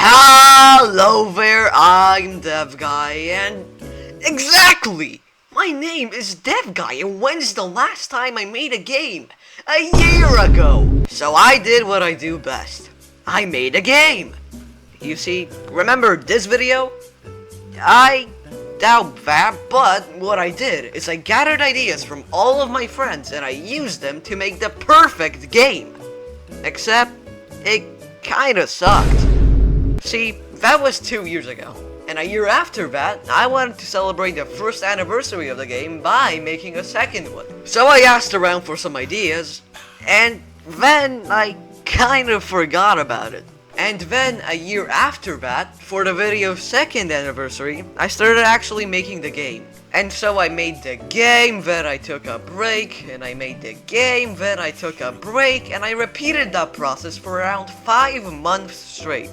Hello there, I'm Dev Guy, and exactly! My name is Dev Guy, and when's the last time I made a game? A year ago! So I did what I do best. I made a game! You see, remember this video? I doubt that, but what I did is I gathered ideas from all of my friends and I used them to make the perfect game. Except, it kinda sucked. See, that was 2 years ago, and a year after that, I wanted to celebrate the first anniversary of the game by making a second one. So I asked around for some ideas, and then I kind of forgot about it. And then, a year after that, for the video's second anniversary, I started actually making the game. And so I made the game, then I took a break, and I made the game, then I took a break, and I repeated that process for around 5 months straight.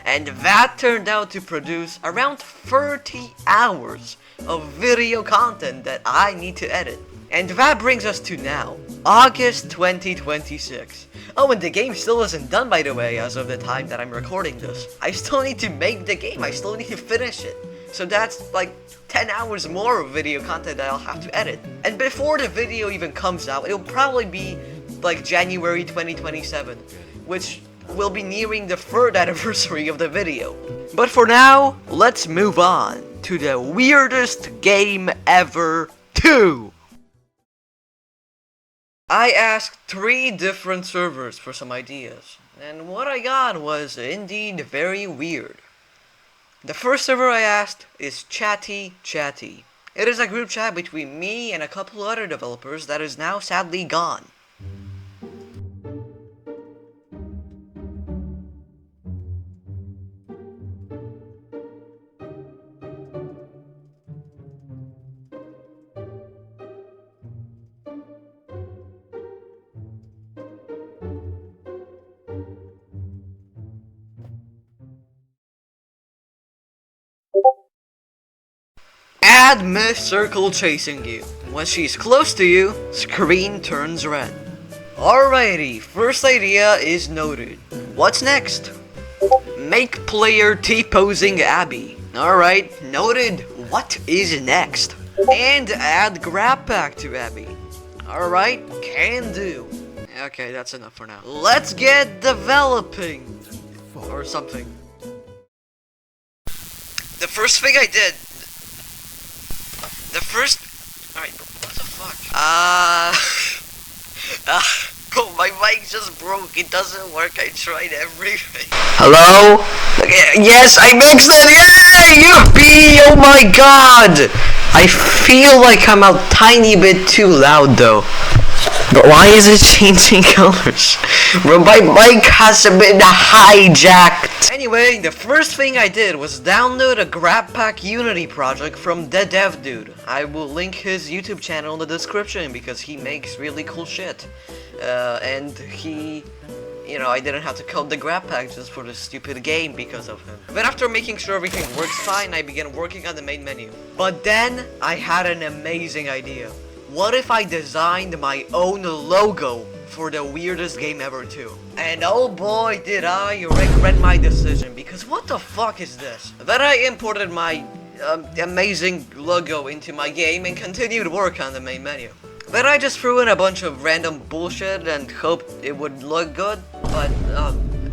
And that turned out to produce around 30 hours of video content that I need to edit. And that brings us to now, August 2026. Oh, and the game still isn't done, by the way, as of the time that I'm recording this. I still need to make the game, I still need to finish it. So that's like 10 hours more of video content that I'll have to edit. And before the video even comes out, it'll probably be like January 2027, which will be nearing the 3rd anniversary of the video. But for now, let's move on to the weirdest game ever 2. I asked 3 different servers for some ideas, and what I got was indeed very weird. The first server I asked is Chatty Chatty. It is a group chat between me and a couple other developers that is now sadly gone. Add Miss Circle chasing you. When she's close to you, screen turns red. Alrighty, first idea is noted. What's next? Make player T-posing Abby. Alright, noted. What is next? And add grab pack to Abby. Alright, can do. Okay, that's enough for now. Let's get developing. Or something. The first thing I did... Alright, what the fuck? Oh, my mic just broke. It doesn't work. I tried everything. Hello? Okay, yes, I mixed it! Yay! Yippee! Oh my god! I feel like I'm a tiny bit too loud though. But why is it changing colors? Bro, my mic has been hijacked. Anyway, the first thing I did was download a GrabPack Unity project from the Dev Dude. I will link his YouTube channel in the description because he makes really cool shit. And he... You know, I didn't have to code the GrabPack just for this stupid game because of him. But after making sure everything works fine, I began working on the main menu. But then, I had an amazing idea. What if I designed my own logo for the weirdest game ever 2? And oh boy did I regret my decision, because what the fuck is this? Then I imported my amazing logo into my game and continued work on the main menu. Then I just threw in a bunch of random bullshit and hoped it would look good, but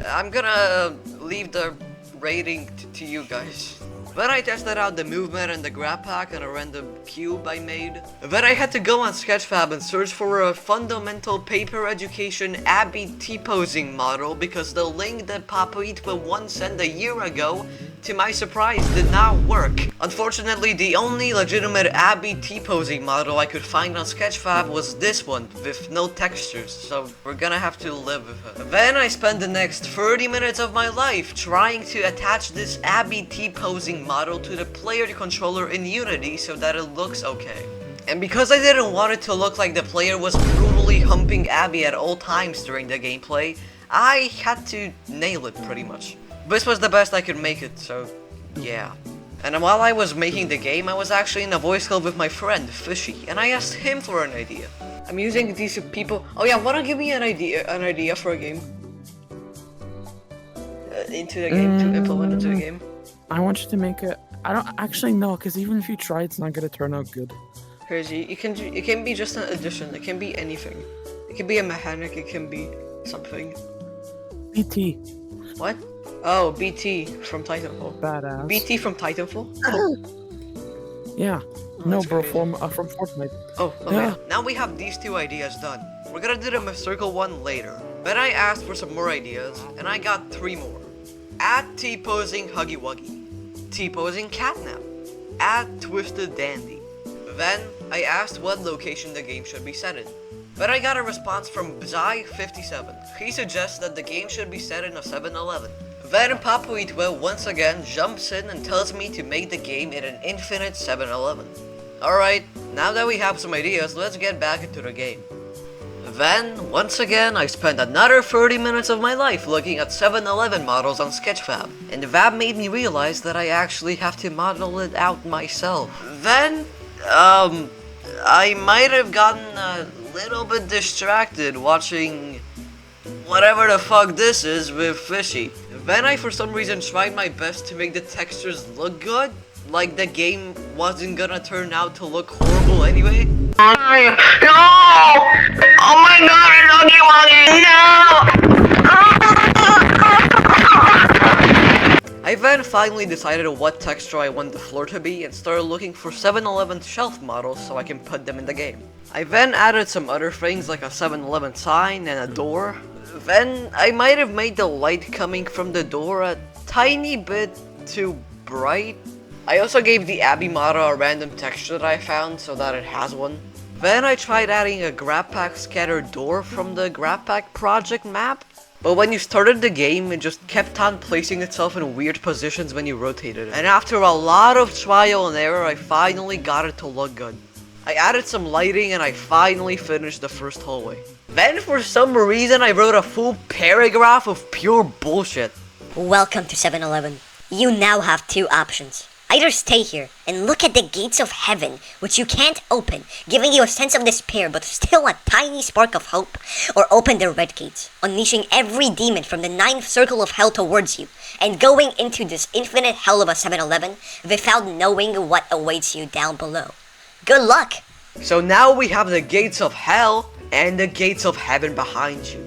I'm gonna leave the rating to you guys. Then I tested out the movement and the grab pack on a random cube I made. Then I had to go on Sketchfab and search for a fundamental paper education Abby T-posing model because the link that Papito once sent a year ago, to my surprise, did not work. Unfortunately, the only legitimate Abby T-posing model I could find on Sketchfab was this one, with no textures, so we're gonna have to live with it. Then I spent the next 30 minutes of my life trying to attach this Abby T-posing model to the player controller in Unity so that it looks okay. And because I didn't want it to look like the player was brutally humping Abby at all times during the gameplay, I had to nail it pretty much. This was the best I could make it, so yeah. And while I was making the game, I was actually in a voice call with my friend, Fishy, and I asked him for an idea. I'm using these people. Oh yeah, wanna give me an idea for a game? into the game, to implement into the game? I want you to make it. I don't actually know, because even if you try, it's not gonna turn out good. Crazy. It can be just an addition. It can be anything. It can be a mechanic. It can be something. BT. What? Oh, BT from Titanfall. Badass. BT from Titanfall? Yeah. Oh, No, that's bro, crazy. from Fortnite. Oh, okay. Yeah. Now we have these two ideas done. We're gonna do the Myth Circle one later. Then I asked for some more ideas, and I got 3 more. At T-posing Huggy Wuggy. T-posing Catnap. At Twisted Dandy. Then I asked what location the game should be set in. But I got a response from Bzai57. He suggests that the game should be set in a 7-Eleven. Then Papuitwe once again jumps in and tells me to make the game in an infinite 7-Eleven. Alright, now that we have some ideas, let's get back into the game. Then, once again, I spent another 30 minutes of my life looking at 7-Eleven models on Sketchfab, and that made me realize that I actually have to model it out myself. Then, I might have gotten a little bit distracted watching whatever the fuck this is with Fishy. Then I for some reason tried my best to make the textures look good, like the game wasn't gonna turn out to look horrible anyway. No! Oh my god, Huggy Wuggy, no! I then finally decided what texture I want the floor to be and started looking for 7-Eleven shelf models so I can put them in the game. I then added some other things like a 7-Eleven sign and a door. Then I might have made the light coming from the door a tiny bit too bright. I also gave the Abby model a random texture that I found so that it has one. Then I tried adding a Grabpack scatter door from the Grabpack project map. But when you started the game, it just kept on placing itself in weird positions when you rotated it. And after a lot of trial and error, I finally got it to look good. I added some lighting and I finally finished the first hallway. Then for some reason, I wrote a full paragraph of pure bullshit. Welcome to 7-Eleven. You now have 2 options. Either stay here and look at the gates of heaven, which you can't open, giving you a sense of despair but still a tiny spark of hope, or open the red gates, unleashing every demon from the 9th circle of hell towards you, and going into this infinite hell of a 7-Eleven without knowing what awaits you down below. Good luck! So now we have the gates of hell and the gates of heaven behind you.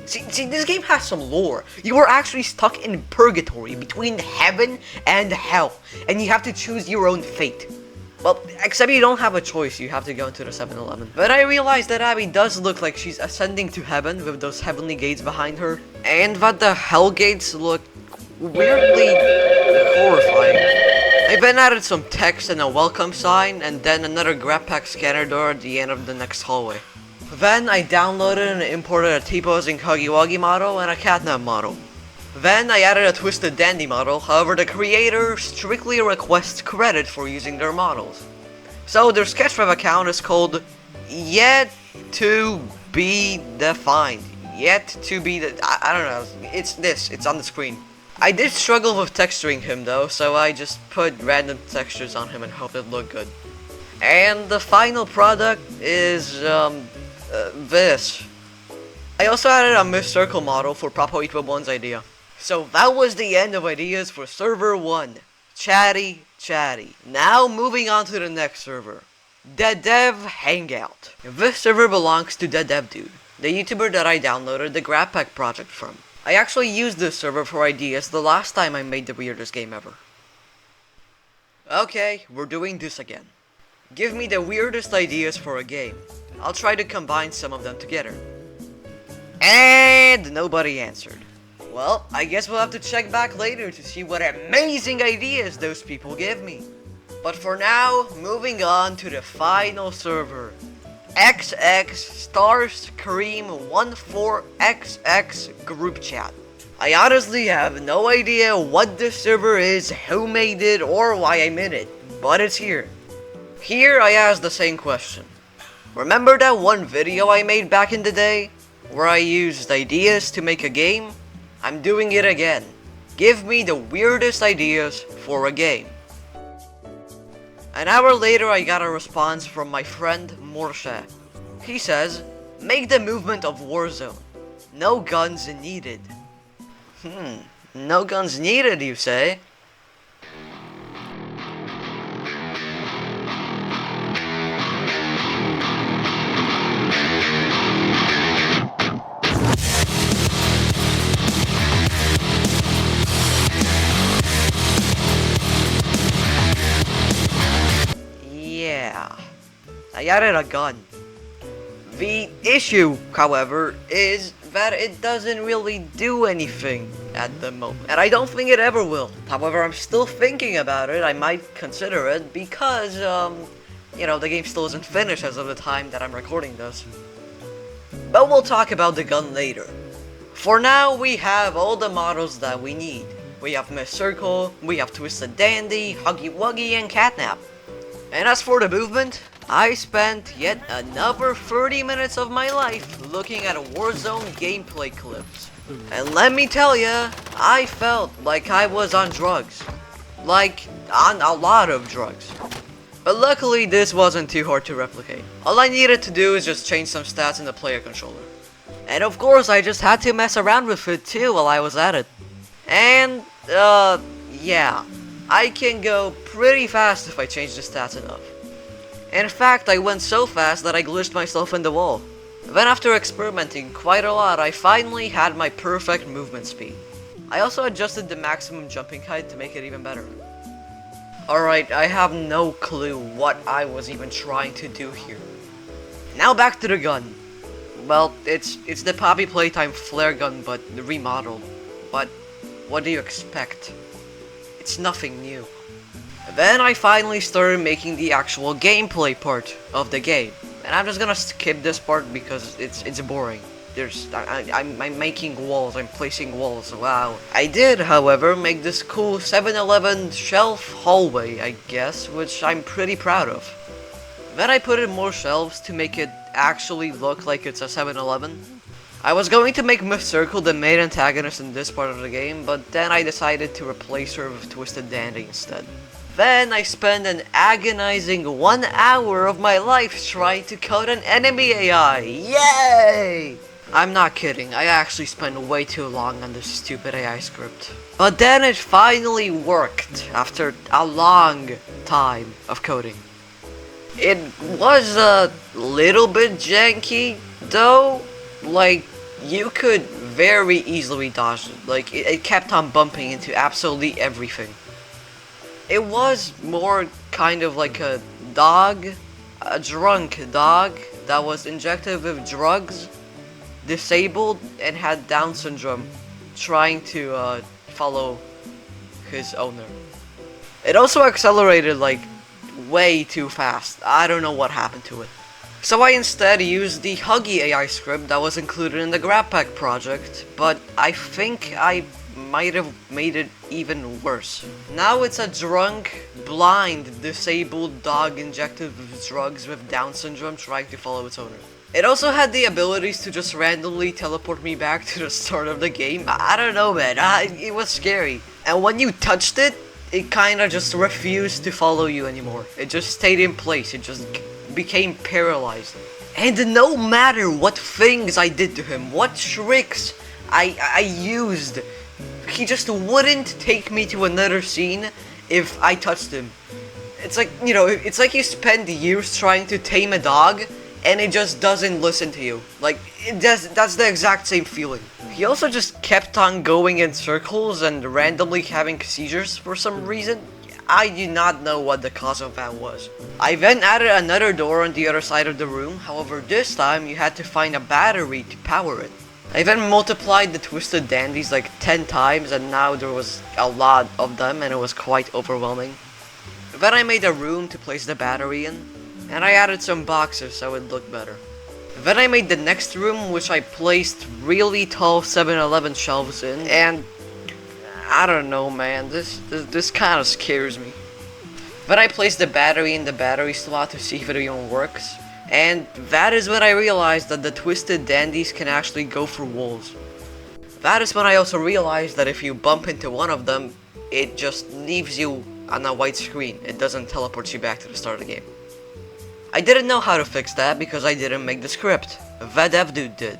See, this game has some lore. You are actually stuck in purgatory between heaven and hell, and you have to choose your own fate. Well, except you don't have a choice, you have to go into the 7-Eleven. But I realized that Abby does look like she's ascending to heaven with those heavenly gates behind her, and that the hell gates look weirdly horrifying. I then added some text and a welcome sign, and then another Grabpack scanner door at the end of the next hallway. Then I downloaded and imported a T-posing Huggy Wuggy model and a Catnap model. Then I added a Twisted Dandy model, however the creator strictly requests credit for using their models. So their Sketchfab account is called Yet to Be Defined. Yet to be I don't know, it's on the screen. I did struggle with texturing him though, so I just put random textures on him and hoped it looked good. And the final product is, this. I also added a Myth Circle model for Papuitwe1's idea. So that was the end of ideas for server 1. Chatty. Now moving on to the next server. The Dev Hangout. This server belongs to the Dev Dude, the YouTuber that I downloaded the Grabpack project from. I actually used this server for ideas the last time I made the weirdest game ever. Okay, we're doing this again. Give me the weirdest ideas for a game. I'll try to combine some of them together. And nobody answered. Well, I guess we'll have to check back later to see what amazing ideas those people give me. But for now, moving on to the final server. XX Starscream 14XX group chat. I honestly have no idea what this server is, who made it, or why I'm in it, but it's here. Here I ask the same question. Remember that one video I made back in the day, where I used ideas to make a game? I'm doing it again. Give me the weirdest ideas for a game. An hour later I got a response from my friend Morsha. He says, make the movement of Warzone. No guns needed. No guns needed, you say? Yeah, I added a gun. The issue, however, is that it doesn't really do anything at the moment, and I don't think it ever will. However, I'm still thinking about it. I might consider it because, you know, the game still isn't finished as of the time that I'm recording this. But we'll talk about the gun later. For now, we have all the models that we need. We have Miss Circle, we have Twisted Dandy, Huggy Wuggy, and Catnap. And as for the movement, I spent yet another 30 minutes of my life looking at Warzone gameplay clips. And let me tell ya, I felt like I was on drugs. Like, on a lot of drugs. But luckily, this wasn't too hard to replicate. All I needed to do is just change some stats in the player controller. And of course, I just had to mess around with it too while I was at it. And, yeah. I can go pretty fast if I change the stats enough. In fact, I went so fast that I glitched myself in the wall. Then after experimenting quite a lot, I finally had my perfect movement speed. I also adjusted the maximum jumping height to make it even better. Alright, I have no clue what I was even trying to do here. Now back to the gun. Well, it's the Poppy Playtime flare gun, but remodeled. But what do you expect? It's nothing new. Then I finally started making the actual gameplay part of the game. And I'm just gonna skip this part because it's boring. I'm making walls, I'm placing walls, wow. I did, however, make this cool 7-Eleven shelf hallway, I guess, which I'm pretty proud of. Then I put in more shelves to make it actually look like it's a 7-Eleven. I was going to make Miss Circle the main antagonist in this part of the game, but then I decided to replace her with Twisted Dandy instead. Then I spent an agonizing 1 hour of my life trying to code an enemy AI. Yay! I'm not kidding, I actually spent way too long on this stupid AI script. But then it finally worked after a long time of coding. It was a little bit janky though, like you could very easily dodge it, like it kept on bumping into absolutely everything. It was more kind of like a dog, a drunk dog that was injected with drugs, disabled, and had Down syndrome, trying to follow his owner. It also accelerated like way too fast. I don't know what happened to it. So I instead used the Huggy AI script that was included in the Grabpack project, but I think I might have made it even worse. Now it's a drunk, blind, disabled dog injected with drugs with Down syndrome trying to follow its owner. It also had the abilities to just randomly teleport me back to the start of the game. I don't know, man. It was scary. And when you touched it, it kinda just refused to follow you anymore. It just stayed in place. It just became paralyzed. And no matter what things I did to him, what tricks I used, he just wouldn't take me to another scene if I touched him. It's like, you know, it's like you spend years trying to tame a dog and it just doesn't listen to you. Like, that's the exact same feeling. He also just kept on going in circles and randomly having seizures for some reason. I do not know what the cause of that was. I then added another door on the other side of the room, however this time you had to find a battery to power it. I then multiplied the Twisted Dandies like 10 times and now there was a lot of them and it was quite overwhelming. Then I made a room to place the battery in, and I added some boxes so it looked better. Then I made the next room, which I placed really tall 7-Eleven shelves in, and I don't know, man, this kind of scares me. Then I placed the battery in the battery slot to see if it even works, and that is when I realized that the Twisted Dandies can actually go through walls. That is when I also realized that if you bump into one of them, it just leaves you on a white screen. It doesn't teleport you back to the start of the game. I didn't know how to fix that because I didn't make the script. The dev dude did.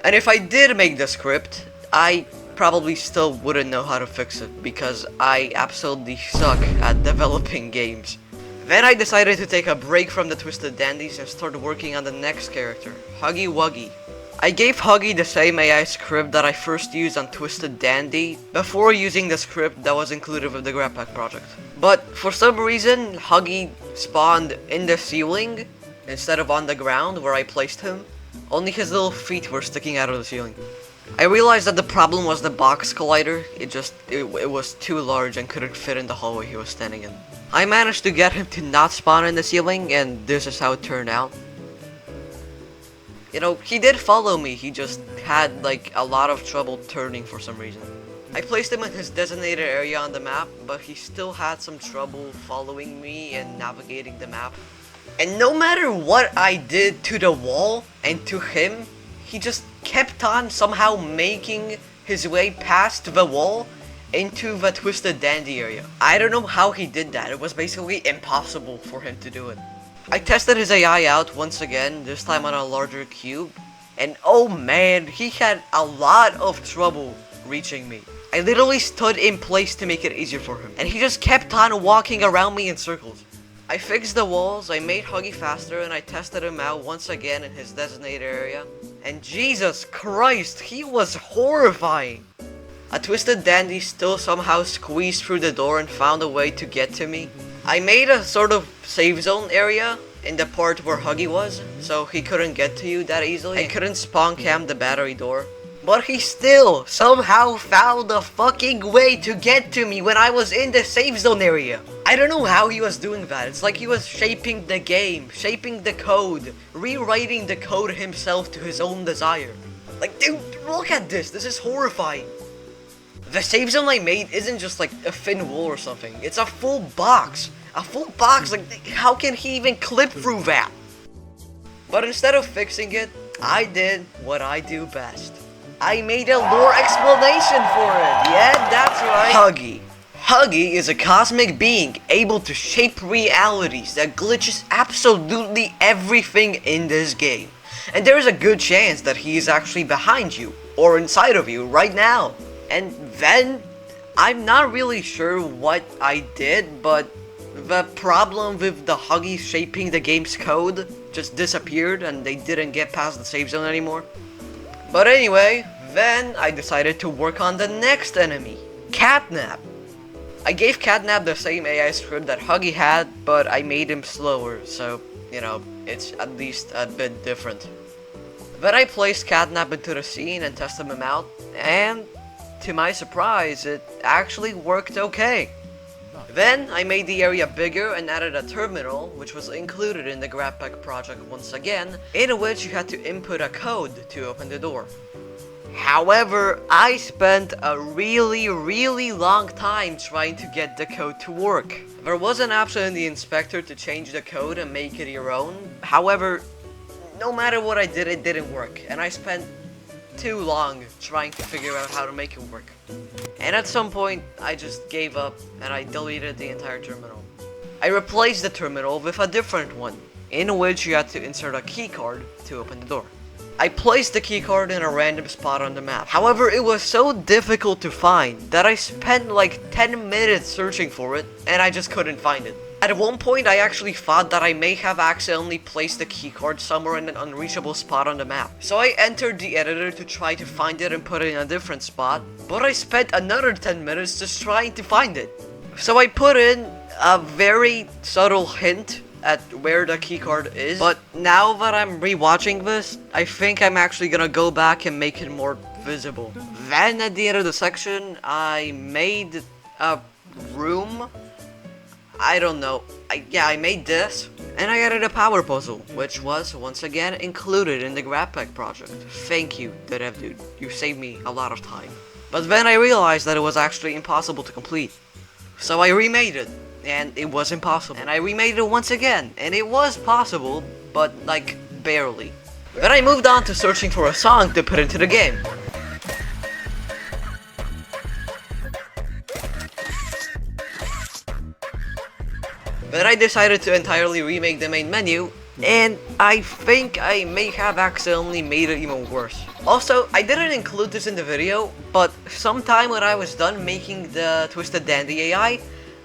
And if I did make the script, I probably still wouldn't know how to fix it because I absolutely suck at developing games. Then I decided to take a break from the Twisted Dandies and start working on the next character, Huggy Wuggy. I gave Huggy the same AI script that I first used on Twisted Dandy before using the script that was included with the Grabpack project. But for some reason, Huggy spawned in the ceiling instead of on the ground where I placed him. Only his little feet were sticking out of the ceiling. I realized that the problem was the box collider. It was too large and couldn't fit in the hallway he was standing in. I managed to get him to not spawn in the ceiling, and this is how it turned out. You know, he did follow me, he just had like a lot of trouble turning for some reason. I placed him in his designated area on the map, but he still had some trouble following me and navigating the map. And no matter what I did to the wall and to him, he just kept on somehow making his way past the wall into the Twisted Dandy area. I don't know how he did that. It was basically impossible for him to do it. I tested his AI out once again, this time on a larger cube, and oh man, he had a lot of trouble reaching me. I literally stood in place to make it easier for him, and he just kept on walking around me in circles. I fixed the walls, I made Huggy faster, and I tested him out once again in his designated area. And Jesus Christ, he was horrifying! A Twisted Dandy still somehow squeezed through the door and found a way to get to me. I made a sort of safe zone area in the part where Huggy was, so he couldn't get to you that easily. I couldn't spawn cam the battery door. But he still somehow found a fucking way to get to me when I was in the safe zone area. I don't know how he was doing that. It's like he was shaping the game, shaping the code, rewriting the code himself to his own desire. Like, dude, look at this. This is horrifying. The safe zone I made isn't just like a thin wall or something. It's a full box. A full box. Like, how can he even clip through that? But instead of fixing it, I did what I do best. I made a lore explanation for it. Yeah, that's right. Huggy. Huggy is a cosmic being able to shape realities that glitches absolutely everything in this game. And there is a good chance that he is actually behind you or inside of you right now. And then, I'm not really sure what I did, but the problem with the Huggy shaping the game's code just disappeared and they didn't get past the save zone anymore. But anyway, then I decided to work on the next enemy, Catnap. I gave Catnap the same AI script that Huggy had, but I made him slower, so, you know, it's at least a bit different. Then I placed Catnap into the scene and tested him out, and to my surprise, it actually worked okay. Then I made the area bigger and added a terminal, which was included in the Grabpack project once again, in which you had to input a code to open the door. However, I spent a really long time trying to get the code to work. There was an option in the inspector to change the code and make it your own. However, no matter what I did, it didn't work, and I spent too long trying to figure out how to make it work. And at some point, I just gave up and I deleted the entire terminal. I replaced the terminal with a different one, in which you had to insert a keycard to open the door. I placed the keycard in a random spot on the map. However, it was so difficult to find that I spent like 10 minutes searching for it and I just couldn't find it. At one point, I actually thought that I may have accidentally placed the keycard somewhere in an unreachable spot on the map. So I entered the editor to try to find it and put it in a different spot, but I spent another 10 minutes just trying to find it. So I put in a very subtle hint at where the keycard is, but now that I'm rewatching this, I think I'm actually gonna go back and make it more visible. Then at the end of the section, I made a room. I don't know. I made this, and I added a power puzzle, which was once again included in the Grabpack project. Thank you, the dev dude. You saved me a lot of time. But then I realized that it was actually impossible to complete. So I remade it, and it was impossible. And I remade it once again, and it was possible, but like barely. Then I moved on to searching for a song to put into the game. Then I decided to entirely remake the main menu, and I think I may have accidentally made it even worse. Also, I didn't include this in the video, but sometime when I was done making the Twisted Dandy AI,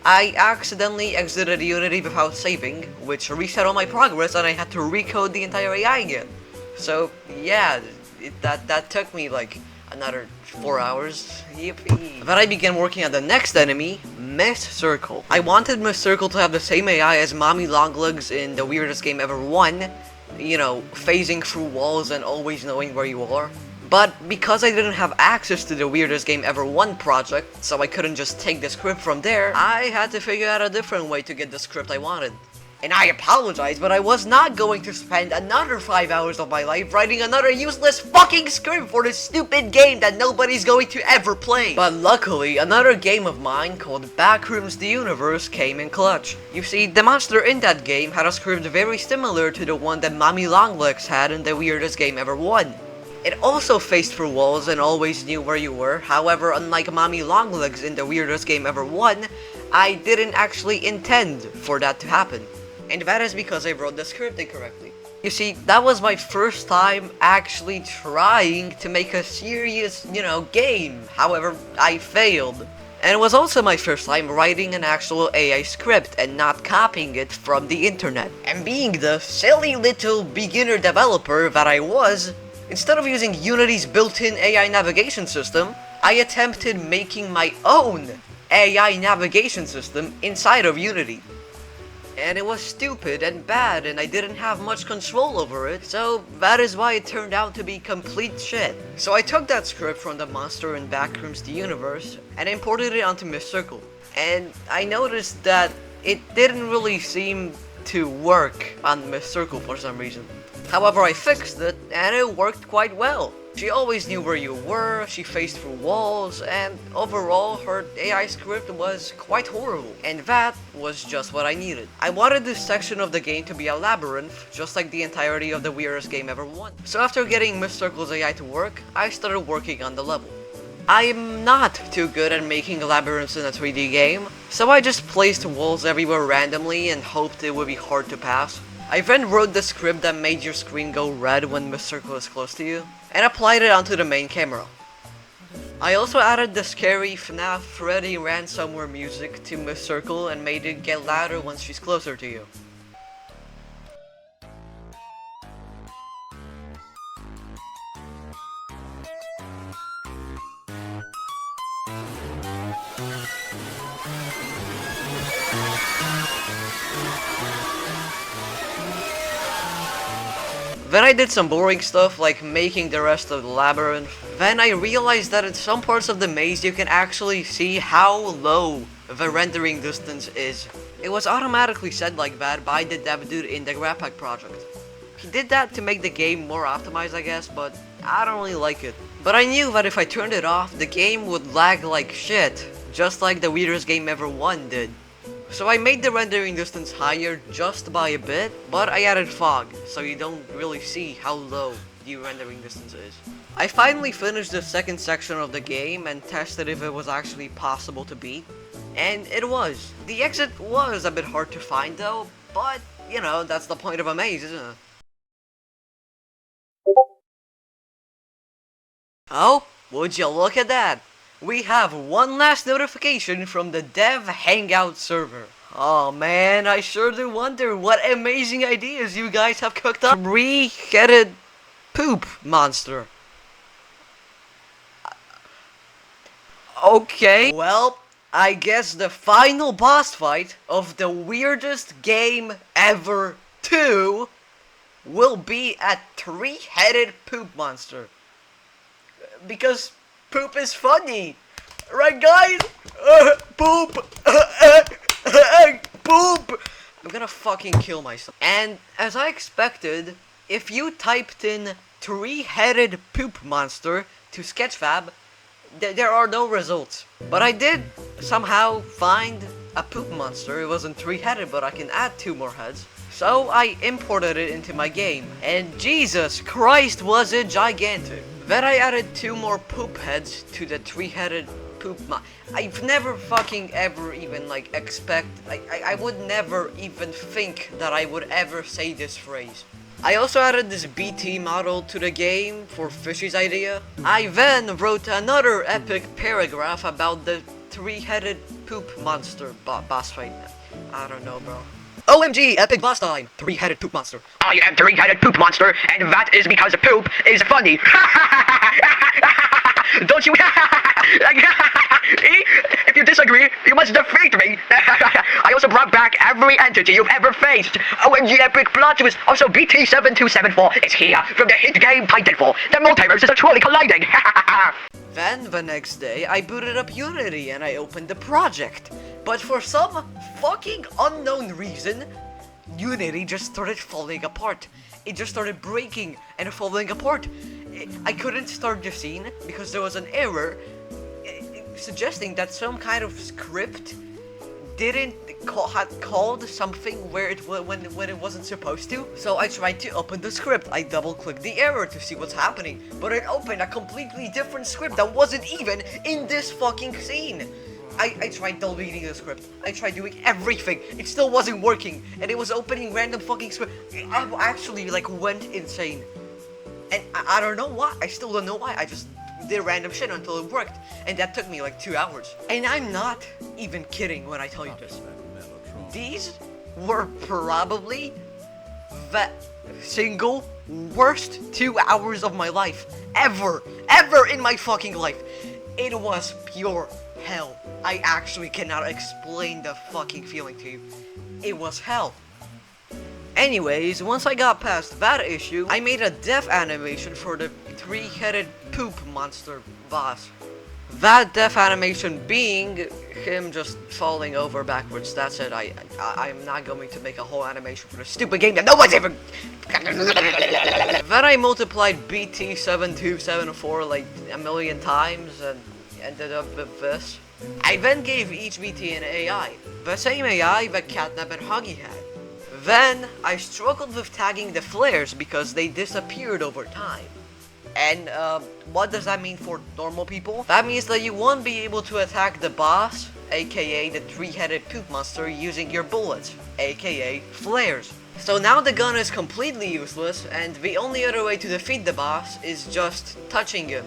I accidentally exited Unity without saving, which reset all my progress and I had to recode the entire AI again. So yeah, that took me like another 4 hours. Yippee. Then I began working on the next enemy, Miss Circle. I wanted Miss Circle to have the same AI as Mommy Longlegs in the Weirdest Game Ever 1, you know, phasing through walls and always knowing where you are. But because I didn't have access to the Weirdest Game Ever 1 project, so I couldn't just take the script from there, I had to figure out a different way to get the script I wanted. And I apologize, but I was not going to spend another 5 hours of my life writing another useless fucking script for this stupid game that nobody's going to ever play. But luckily, another game of mine called Backrooms the Universe came in clutch. You see, the monster in that game had a script very similar to the one that Mommy Longlegs had in the Weirdest Game Ever 1. It also phased through walls and always knew where you were. However, unlike Mommy Longlegs in the Weirdest Game Ever 1, I didn't actually intend for that to happen. And that is because I wrote the script incorrectly. You see, that was my first time actually trying to make a serious, game. However, I failed. And it was also my first time writing an actual AI script and not copying it from the internet. And being the silly little beginner developer that I was, instead of using Unity's built-in AI navigation system, I attempted making my own AI navigation system inside of Unity. And it was stupid and bad and I didn't have much control over it, so that is why it turned out to be complete shit. So I took that script from the monster in Backrooms the Universe and imported it onto Miss Circle. And I noticed that it didn't really seem to work on Miss Circle for some reason. However, I fixed it and it worked quite well. She always knew where you were, she phased through walls, and overall her AI script was quite horrible. And that was just what I needed. I wanted this section of the game to be a labyrinth, just like the entirety of the Weirdest Game Ever 1. So after getting Miss Circle's AI to work, I started working on the level. I'm not too good at making labyrinths in a 3D game, so I just placed walls everywhere randomly and hoped it would be hard to pass. I then wrote the script that made your screen go red when Miss Circle is close to you, and applied it onto the main camera. I also added the scary FNAF Freddy Ransomware music to Miss Circle and made it get louder once she's closer to you. Then I did some boring stuff like making the rest of the labyrinth. Then I realized that in some parts of the maze you can actually see how low the rendering distance is. It was automatically set like that by the dev dude in the Grappack project. He did that to make the game more optimized, I guess, but I don't really like it. But I knew that if I turned it off, the game would lag like shit, just like the Weirdest Game Ever 1 did. So I made the rendering distance higher just by a bit, but I added fog, so you don't really see how low the rendering distance is. I finally finished the second section of the game and tested if it was actually possible to beat, and it was. The exit was a bit hard to find though, but, that's the point of a maze, isn't it? Oh, would you look at that? We have one last notification from the Dev Hangout server. Oh man, I sure do wonder what amazing ideas you guys have cooked up. Three-headed poop monster. Okay, well, I guess the final boss fight of the Weirdest Game Ever 2 will be a three-headed poop monster. Because poop is funny, right guys? Poop! Poop! I'm gonna fucking kill myself. And as I expected, if you typed in three-headed poop monster to Sketchfab, there are no results. But I did somehow find a poop monster. It wasn't three-headed, but I can add 2 more heads. So I imported it into my game, and Jesus Christ was it gigantic. Then I added 2 more poop heads to the three-headed poop I've never fucking ever even like I would never even think that I would ever say this phrase. I also added this BT model to the game for Fishy's idea. I then wrote another epic paragraph about the three-headed poop monster boss fight. I don't know, bro. OMG, epic boss time! Three-headed poop monster. I am three-headed poop monster, and that is because poop is funny. Don't you? If you disagree, you must defeat me. I also brought back every entity you've ever faced. OMG epic plot twist. Also BT7274 is here from the hit game Titanfall. The multiverses are truly colliding. Then the next day, I booted up Unity and I opened the project. But for some fucking unknown reason, Unity just started falling apart. It just started breaking and falling apart. I couldn't start the scene because there was an error suggesting that some kind of script had called something where when it wasn't supposed to. So I tried to open the script. I double-clicked the error to see what's happening, but it opened a completely different script that wasn't even in this fucking scene. I tried deleting the script. I tried doing everything. It still wasn't working, and it was opening random fucking script. I actually like went insane, and I don't know why. I still don't know why. I just did random shit until it worked, and that took me like 2 hours. And I'm not even kidding when I tell you this. These were probably the single worst 2 hours of my life ever in my fucking life. It was pure hell. I actually cannot explain the fucking feeling to you. It was hell. Anyways, once I got past that issue, I made a death animation for the three-headed poop monster boss. That death animation being him just falling over backwards. That's it. I'm not going to make a whole animation for the stupid game that no one's even. Then I multiplied BT7274 like a million times and ended up with this. I then gave each BT an AI, the same AI that Catnap and Huggy had. Then I struggled with tagging the flares because they disappeared over time. And what does that mean for normal people? That means that you won't be able to attack the boss, aka the three-headed poop monster, using your bullets, aka flares. So now the gun is completely useless, and the only other way to defeat the boss is just touching him.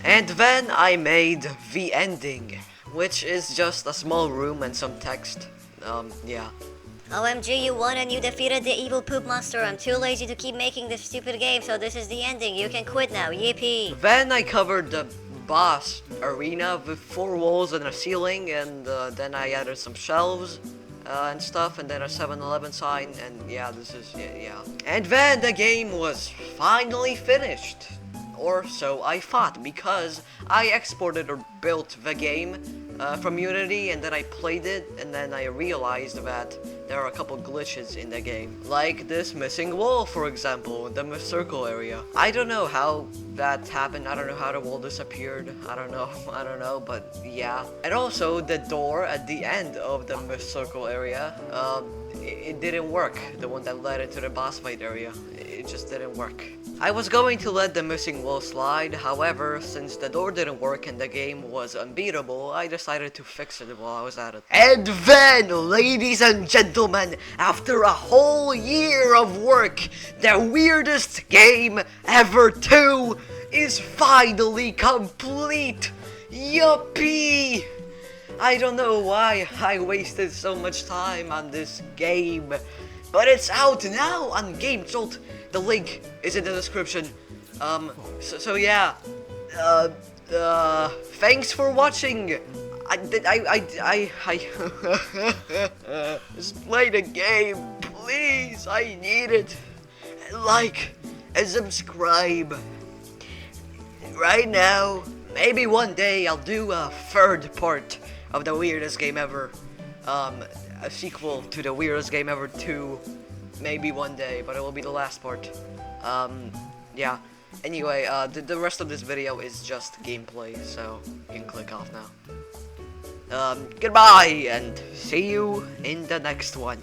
And then I made the ending, which is just a small room and some text. Yeah. OMG, you won and you defeated the evil poop monster. I'm too lazy to keep making this stupid game, so this is the ending. You can quit now. Yippee. Then I covered the boss arena with 4 walls and a ceiling, and then I added some shelves and stuff, and then a 7-Eleven sign, and yeah, this is, yeah. And then the game was finally finished. Or so I thought, because I exported or built the game from Unity, and then I played it, and then I realized that there are a couple glitches in the game. Like this missing wall, for example, in the circle area. I don't know how that happened. I don't know how the wall disappeared. I don't know, but yeah. And also, the door at the end of the circle area, it didn't work. The one that led into the boss fight area. It just didn't work. I was going to let the missing wall slide, however, since the door didn't work and the game was unbeatable, I decided to fix it while I was at it. And then, ladies and gentlemen, after a whole year of work, the weirdest game ever 2 is finally complete! Yuppie! I don't know why I wasted so much time on this game, but it's out now on Game Jolt. The link is in the description. So yeah. Thanks for watching. I just play the game, please. I need it. Like and subscribe. Right now, maybe one day I'll do a 3rd part of the weirdest game ever. A sequel to the weirdest game ever 2. Maybe one day, but it will be the last part. Yeah. Anyway, the rest of this video is just gameplay, so you can click off now. Goodbye, and see you in the next one.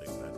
something that